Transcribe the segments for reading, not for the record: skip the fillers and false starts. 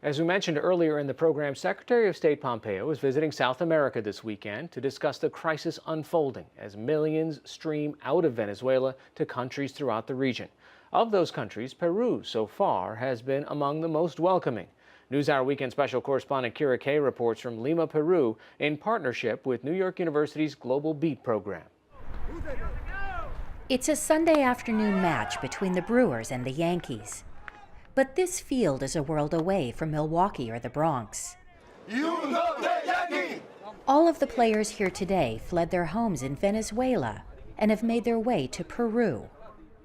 As we mentioned earlier in the program, Secretary of State Pompeo is visiting South America this weekend to discuss the crisis unfolding as millions stream out of Venezuela to countries throughout the region. Of those countries, Peru so far has been among the most welcoming. NewsHour Weekend Special Correspondent Kira Kay reports from Lima, Peru, in partnership with New York University's Global Beat program. It's a Sunday afternoon match between the Brewers and the Yankees. But this field is a world away from Milwaukee or the Bronx. All of the players here today fled their homes in Venezuela and have made their way to Peru.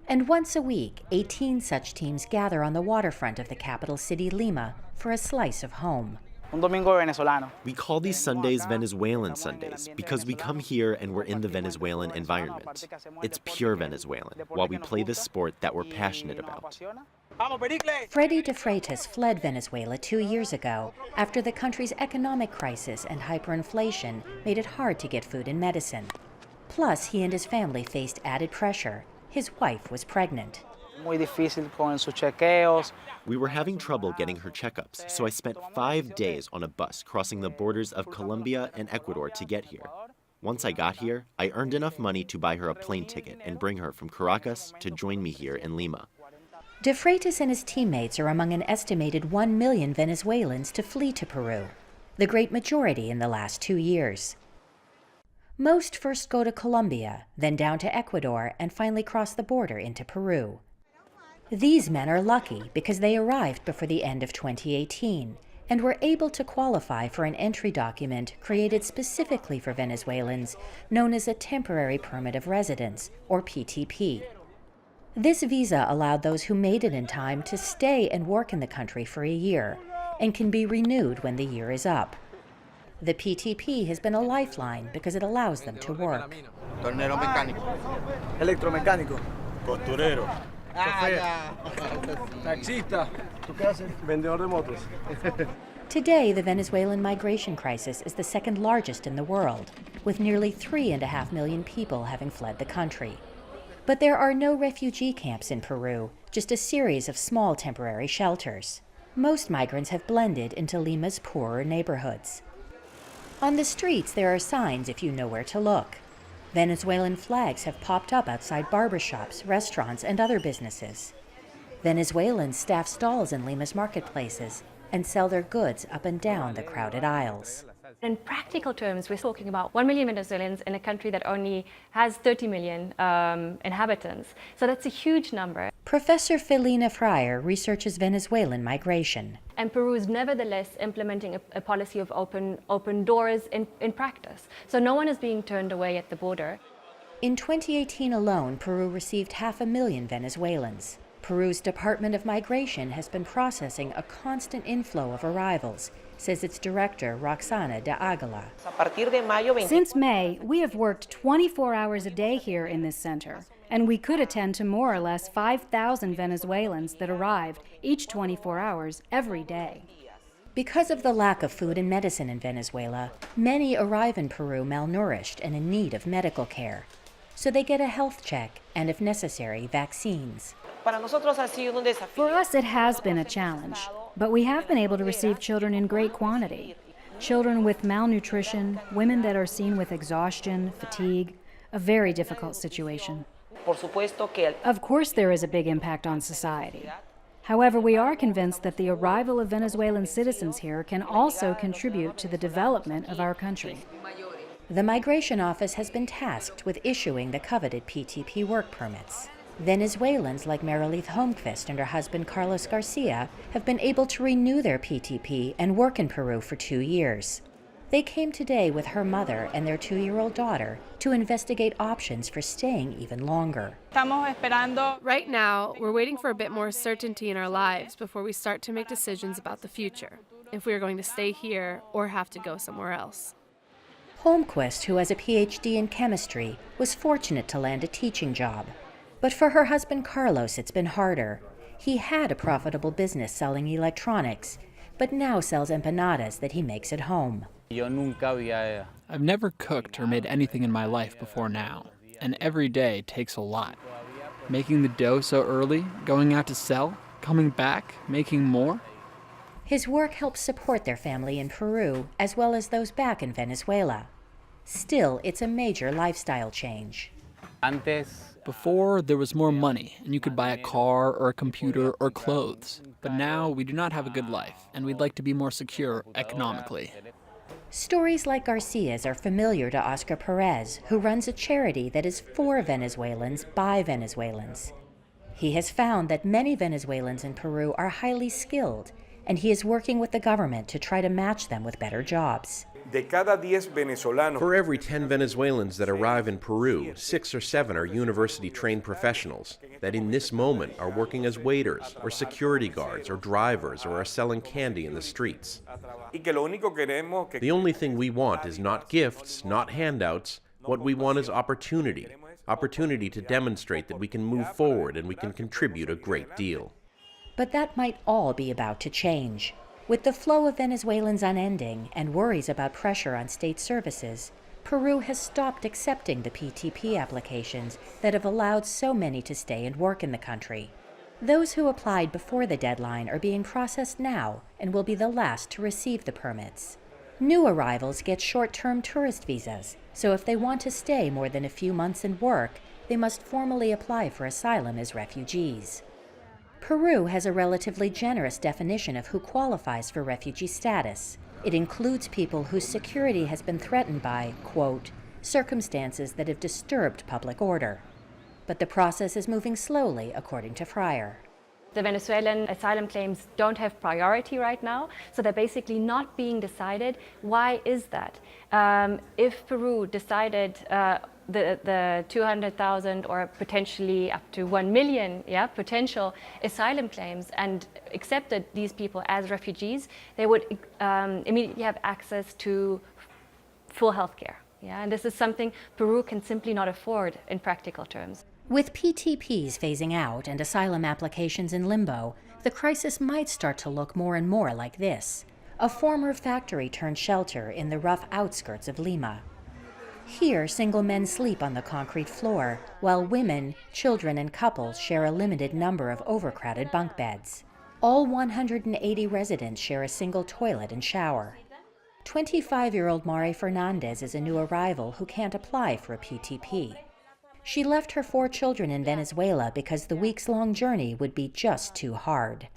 And once a week, 18 such teams gather on the waterfront of the capital city, Lima, for a slice of home. We call these Sundays Venezuelan Sundays because we come here and we're in the Venezuelan environment. It's pure Venezuelan, while we play this sport that we're passionate about. Freddy De Freitas fled Venezuela 2 years ago after the country's economic crisis and hyperinflation made it hard to get food and medicine. Plus, he and his family faced added pressure. His wife was pregnant. We were having trouble getting her checkups, so I spent 5 days on a bus crossing the borders of Colombia and Ecuador to get here. Once I got here, I earned enough money to buy her a plane ticket and bring her from Caracas to join me here in Lima. De Freitas and his teammates are among an estimated 1 million Venezuelans to flee to Peru, the great majority in the last 2 years. Most first go to Colombia, then down to Ecuador, and finally cross the border into Peru. These men are lucky because they arrived before the end of 2018 and were able to qualify for an entry document created specifically for Venezuelans known as a Temporary Permit of Residence, or PTP. This visa allowed those who made it in time to stay and work in the country for a year and can be renewed when the year is up. The PTP has been a lifeline because it allows them to work. Tornero mecánico. Electromecánico. Costurero. Taxista. ¿Tú qué haces? Vendedor de motos. Today, the Venezuelan migration crisis is the second largest in the world, with nearly 3.5 million people having fled the country. But there are no refugee camps in Peru, just a series of small temporary shelters. Most migrants have blended into Lima's poorer neighborhoods. On the streets, there are signs if you know where to look. Venezuelan flags have popped up outside barbershops, restaurants, and other businesses. Venezuelans staff stalls in Lima's marketplaces and sell their goods up and down the crowded aisles. In practical terms, we're talking about 1 million Venezuelans in a country that only has 30 million inhabitants. So that's a huge number. Professor Felina Fryer researches Venezuelan migration. And Peru is nevertheless implementing a policy of open doors in practice. So no one is being turned away at the border. In 2018 alone, Peru received 500,000 Venezuelans. Peru's Department of Migration has been processing a constant inflow of arrivals, says its director, Roxana de Aguila. Since May, we have worked 24 hours a day here in this center, and we could attend to more or less 5,000 Venezuelans that arrived each 24 hours every day. Because of the lack of food and medicine in Venezuela, many arrive in Peru malnourished and in need of medical care. So they get a health check and, if necessary, vaccines. For us, it has been a challenge, but we have been able to receive children in great quantity. Children with malnutrition, women that are seen with exhaustion, fatigue, a very difficult situation. Of course, there is a big impact on society. However, we are convinced that the arrival of Venezuelan citizens here can also contribute to the development of our country. The Migration Office has been tasked with issuing the coveted PTP work permits. Venezuelans like Marilyth Holmquist and her husband Carlos Garcia have been able to renew their PTP and work in Peru for 2 years. They came today with her mother and their 2-year-old daughter to investigate options for staying even longer. Right now, we're waiting for a bit more certainty in our lives before we start to make decisions about the future, if we are going to stay here or have to go somewhere else. Holmquist, who has a PhD in chemistry, was fortunate to land a teaching job. But for her husband Carlos, it's been harder. He had a profitable business selling electronics, but now sells empanadas that he makes at home. I've never cooked or made anything in my life before now, and every day takes a lot. Making the dough so early, going out to sell, coming back, making more. His work helps support their family in Peru, as well as those back in Venezuela. Still, it's a major lifestyle change. Before, there was more money, and you could buy a car or a computer or clothes. But now, we do not have a good life, and we'd like to be more secure economically. Stories like Garcia's are familiar to Oscar Perez, who runs a charity that is for Venezuelans by Venezuelans. He has found that many Venezuelans in Peru are highly skilled, and he is working with the government to try to match them with better jobs. For every 10 Venezuelans that arrive in Peru, 6 or 7 are university-trained professionals that in this moment are working as waiters or security guards or drivers or are selling candy in the streets. The only thing we want is not gifts, not handouts. What we want is opportunity. Opportunity to demonstrate that we can move forward and we can contribute a great deal. But that might all be about to change. With the flow of Venezuelans unending and worries about pressure on state services, Peru has stopped accepting the PTP applications that have allowed so many to stay and work in the country. Those who applied before the deadline are being processed now and will be the last to receive the permits. New arrivals get short-term tourist visas, so if they want to stay more than a few months and work, they must formally apply for asylum as refugees. Peru has a relatively generous definition of who qualifies for refugee status. It includes people whose security has been threatened by, quote, circumstances that have disturbed public order. But the process is moving slowly, according to Fryer. The Venezuelan asylum claims don't have priority right now, so they're basically not being decided. Why is that? If Peru decided the 200,000 or potentially up to 1 million potential asylum claims and accepted these people as refugees, they would immediately have access to full health care. And this is something Peru can simply not afford in practical terms. With PTPs phasing out and asylum applications in limbo, the crisis might start to look more and more like this: a former factory-turned-shelter in the rough outskirts of Lima. Here, single men sleep on the concrete floor, while women, children, and couples share a limited number of overcrowded bunk beds. All 180 residents share a single toilet and shower. 25-year-old Mari Fernandez is a new arrival who can't apply for a PTP. She left her 4 children in Venezuela because the weeks-long journey would be just too hard.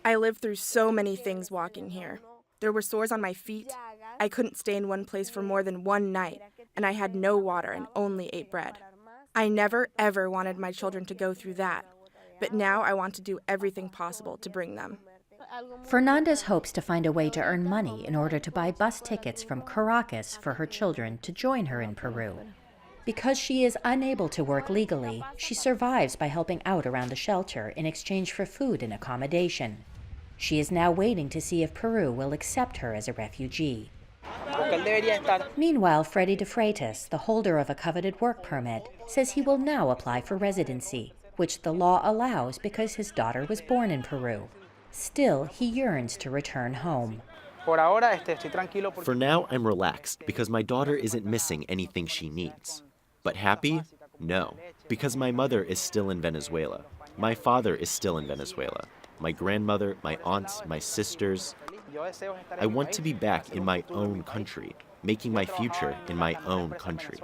I lived through so many things walking here. There were sores on my feet. I couldn't stay in one place for more than one night, and I had no water and only ate bread. I never, ever wanted my children to go through that, but now I want to do everything possible to bring them. Fernandez hopes to find a way to earn money in order to buy bus tickets from Caracas for her children to join her in Peru. Because she is unable to work legally, she survives by helping out around the shelter in exchange for food and accommodation. She is now waiting to see if Peru will accept her as a refugee. Meanwhile, Freddy De Freitas, the holder of a coveted work permit, says he will now apply for residency, which the law allows because his daughter was born in Peru. Still, he yearns to return home. For now, I'm relaxed because my daughter isn't missing anything she needs. But happy? No, because my mother is still in Venezuela. My father is still in Venezuela. My grandmother, my aunts, my sisters. I want to be back in my own country, making my future in my own country.